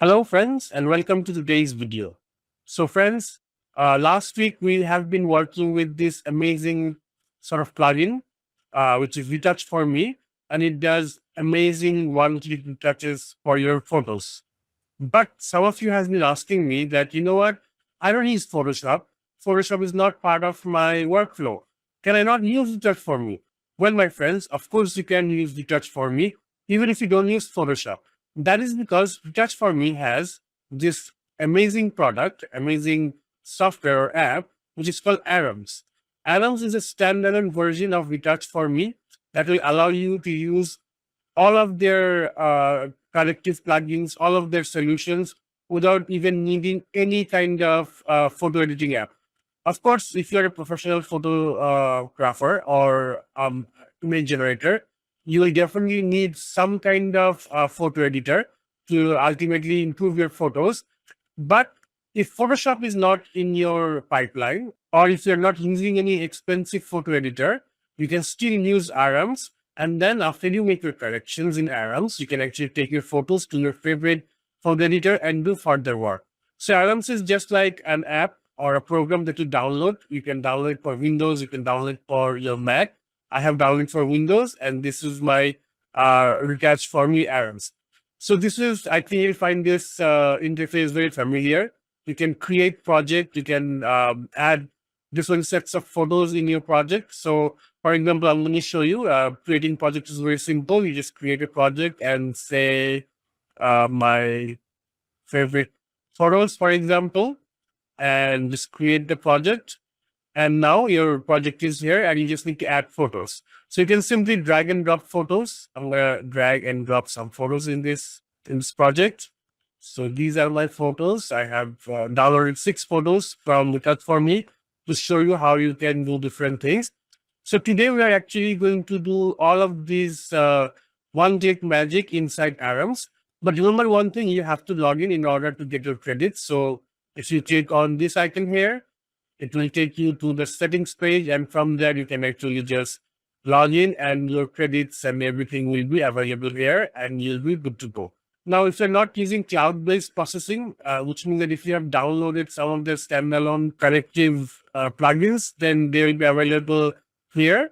Hello, friends, and welcome to today's video. So, friends, last week we have been working with this amazing sort of plugin, which is Retouch for Me, and it does amazing one-click retouches for your photos. But some of you has been asking me that, you know what, I don't use Photoshop. Photoshop is not part of my workflow. Can I not use Retouch for Me? Well, my friends, of course you can use Retouch for Me, even if you don't use Photoshop. That is because Retouch for Me has this amazing product, amazing software or app, which is called Arams. Arams is a standalone version of Retouch for Me that will allow you to use all of their corrective plugins, all of their solutions without even needing any kind of photo editing app. Of course, if you're a professional photographer or image generator, you will definitely need some kind of photo editor to ultimately improve your photos. But if Photoshop is not in your pipeline, or if you're not using any expensive photo editor, you can still use Arams. And then after you make your corrections in Arams, you can actually take your photos to your favorite photo editor and do further work. So Arams is just like an app or a program that you download. You can download it for Windows, you can download it for your Mac. I have downloaded for Windows, and this is my Retouch for Me Arams. So this is, I think you'll find this interface very familiar. You can create project, you can add different sets of photos in your project. So for example, I'm going to show you creating project is very simple. You just create a project and say my favorite photos, for example, and just create the project. And now your project is here and you just need to add photos. So you can simply drag and drop photos. I'm going to drag and drop some photos in this project. So these are my photos. I have downloaded 6 photos from Retouch for Me to show you how you can do different things. So today we are actually going to do all of these one-click magic inside Arams. But remember one thing, you have to log in order to get your credits. So if you click on this icon here, it will take you to the settings page, and from there you can actually just log in and your credits and everything will be available here and you'll be good to go. Now, if you're not using cloud-based processing, which means that if you have downloaded some of the standalone corrective plugins, then they will be available here.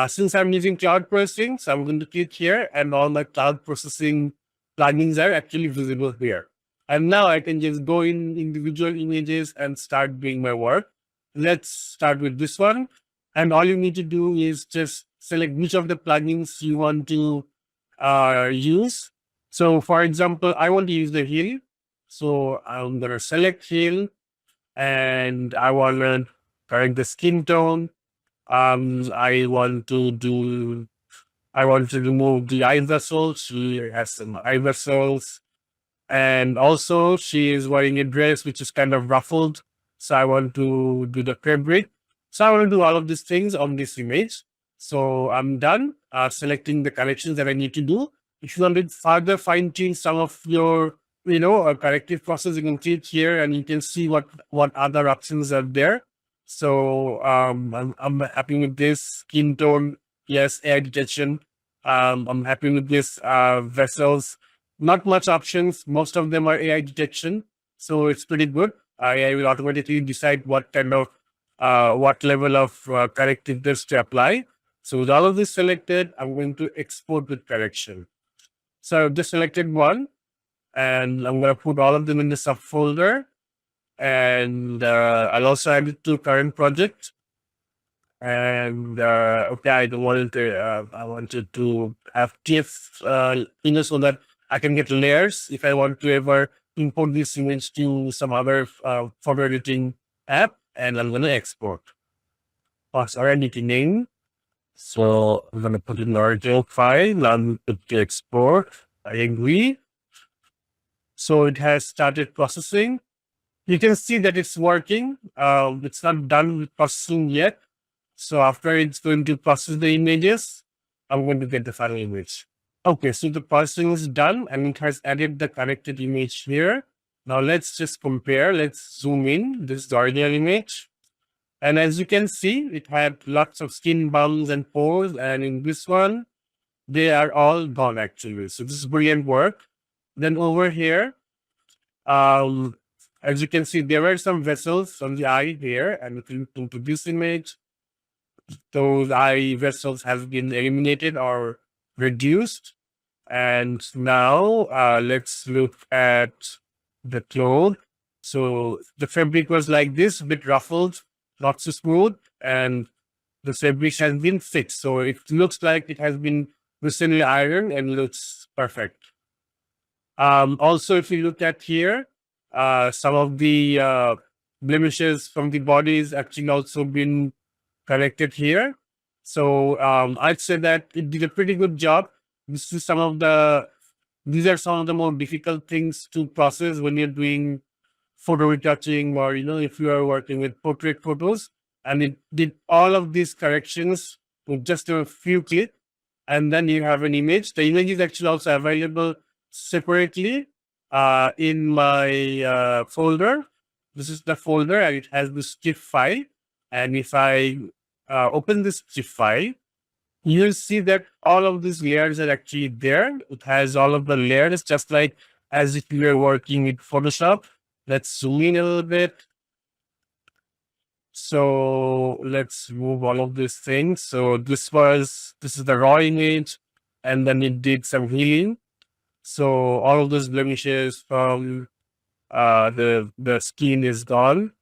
Since I'm using cloud processing, so I'm going to click here and all my cloud processing plugins are actually visible here. And now I can just go in individual images and start doing my work. Let's start with this one. And all you need to do is just select which of the plugins you want to use. So for example, I want to use the heel. So I'm going to select heel and I want to correct the skin tone. I want to remove the eye vessels. She has some eye vessels. And also she is wearing a dress which is kind of ruffled. So I want to do the fabric. So I want to do all of these things on this image. So I'm done selecting the corrections that I need to do. If you want to further fine tune some of your, corrective process, you can click here and you can see what other options are there. So I'm happy with this skin tone. Yes, air detection. I'm happy with this vessels. Not much options. Most of them are AI detection. So it's pretty good. AI will automatically decide what kind of, what level of correctiveness to apply. So with all of this selected, I'm going to export with correction. So I've just selected one and I'm going to put all of them in the subfolder. And I'll also add it to current project. And okay, I wanted to have TF so that I can get layers if I want to ever import this image to some other photo editing app, and I'm going to export. Sorry, I need to name. So I'm going to put in the original file. I'm going to export. I agree. So it has started processing. You can see that it's working. It's not done with processing yet. So after it's going to process the images, I'm going to get the final image. Okay, so the processing is done and it has added the corrected image here. Now let's just compare. Let's zoom in. This is the original image. And as you can see, it had lots of skin bumps and pores. And in this one, they are all gone actually. So this is brilliant work. Then over here, Um, as you can see, there were some vessels on the eye here, and to this image, those eye vessels have been eliminated or reduced. And now let's look at the cloth. So the fabric was like this, a bit ruffled, not so smooth, and the fabric has been fixed. So it looks like it has been recently ironed and looks perfect. Also, if you look at here, some of the blemishes from the body is actually also been corrected here. So I'd say that it did a pretty good job. This is some of the these are some of the more difficult things to process when you're doing photo retouching, or if you are working with portrait photos. And it did all of these corrections with just a few clicks, and then you have an image. The image is actually also available separately in my folder. This is the folder, and it has this TIFF file. And if I open this TIFF file, you'll see that all of these layers are actually there. It has all of the layers, just like as if you were working with Photoshop. Let's zoom in a little bit. So let's move all of these things. So this is the raw image, and then it did some healing. So all of those blemishes from the skin is gone.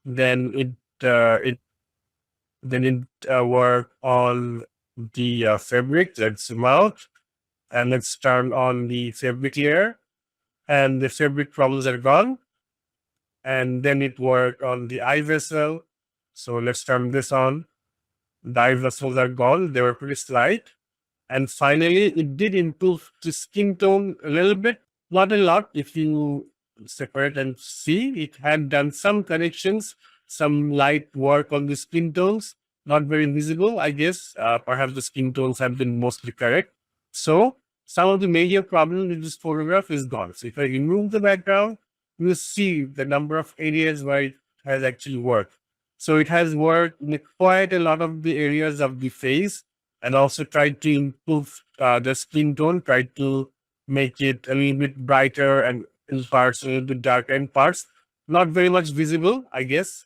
Then it worked on the fabric. Let's zoom out, and let's turn on the fabric layer, and the fabric problems are gone. And then it worked on the eye vessel. So let's turn this on. The eye vessels are gone. They were pretty slight. And finally, it did improve the skin tone a little bit, not a lot. If you separate and see, it had done some corrections, some light work on the skin tones, not very visible, I guess. Perhaps the skin tones have been mostly correct. So some of the major problems with this photograph is gone. So if I remove the background, you will see the number of areas where it has actually worked. So it has worked in quite a lot of the areas of the face, and also tried to improve the skin tone, tried to make it a little bit brighter, and in parts a little bit darker in parts. Not very much visible, I guess,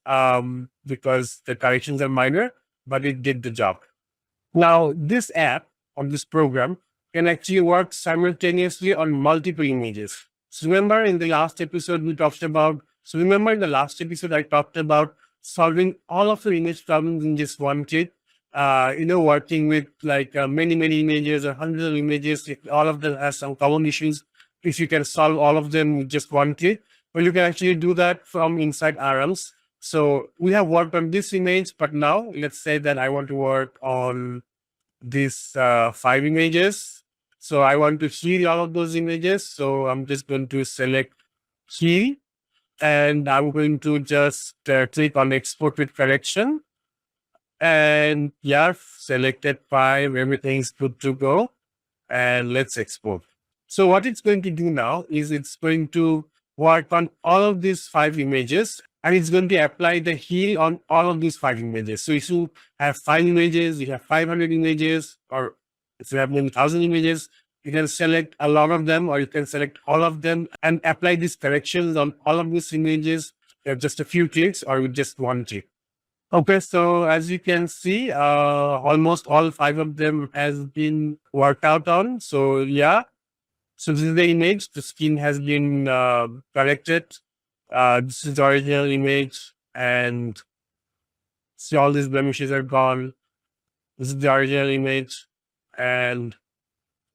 because the corrections are minor, but it did the job. Now, this app or this program can actually work simultaneously on multiple images. So remember in the last episode I talked about solving all of the image problems in just one click. Working with like many images or hundreds of images, if all of them has some common issues. If you can solve all of them with just one click, well, you can actually do that from inside Arams. So we have worked on this image, but now let's say that I want to work on these 5 images. So I want to see all of those images. So I'm just going to select key, and I'm going to just click on export with correction. And yeah, selected 5, everything's good to go. And let's export. So what it's going to do now is it's going to work on all of these 5 images, and it's going to apply the heal on all of these 5 images. So if you have 5 images, you have 500 images, or if you have 1,000 images, you can select a lot of them, or you can select all of them and apply these corrections on all of these images with just a few clicks or with just one click. Okay, so as you can see, almost all 5 of them has been worked out on. So yeah, so this is the image. The skin has been corrected. This is the original image, and see all these blemishes are gone. This is the original image, and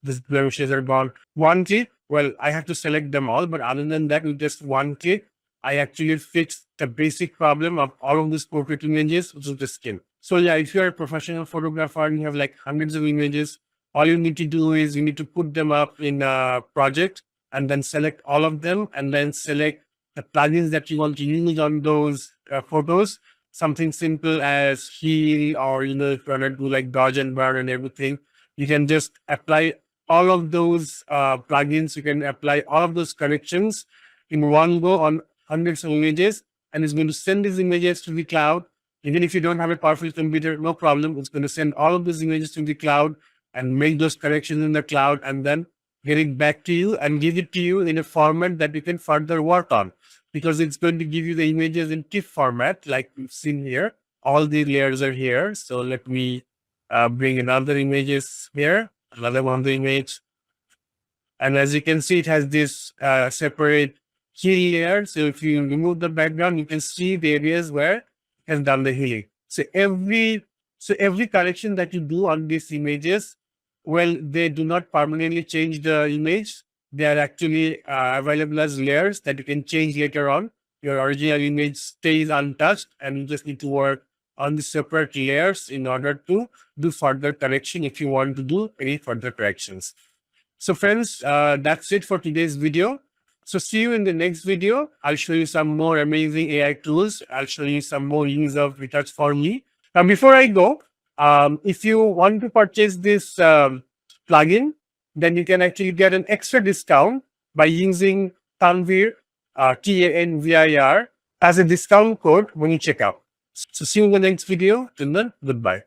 these blemishes are gone. One click, well, I have to select them all, but other than that, with just one click, I actually fixed the basic problem of all of these portrait images, which is the skin. So yeah, if you're a professional photographer and you have like hundreds of images, all you need to do is you need to put them up in a project and then select all of them, and then select the plugins that you want to use on those photos. Something simple as heal, or if you want to do like dodge and burn and everything, you can just apply all of those plugins. You can apply all of those corrections in one go on hundreds of images, and it's going to send these images to the cloud. Even if you don't have a powerful computer, no problem. It's going to send all of these images to the cloud and make those corrections in the cloud, and then get it back to you and give it to you in a format that you can further work on, because it's going to give you the images in TIFF format like we've seen here. All the layers are here. So let me bring another images here, another one the image. And as you can see, it has this separate key layer. So if you remove the background, you can see the areas where it has done the healing. So every correction that you do on these images, well, they do not permanently change the image. They are actually available as layers that you can change later on. Your original image stays untouched, and you just need to work on the separate layers in order to do further correction if you want to do any further corrections. So friends, that's it for today's video. So see you in the next video. I'll show you some more amazing AI tools. I'll show you some more use of Retouch for Me. Now, before I go, if you want to purchase this plugin, then you can actually get an extra discount by using Tanvir, TANVIR, as a discount code when you check out. So see you in the next video. Till then, goodbye.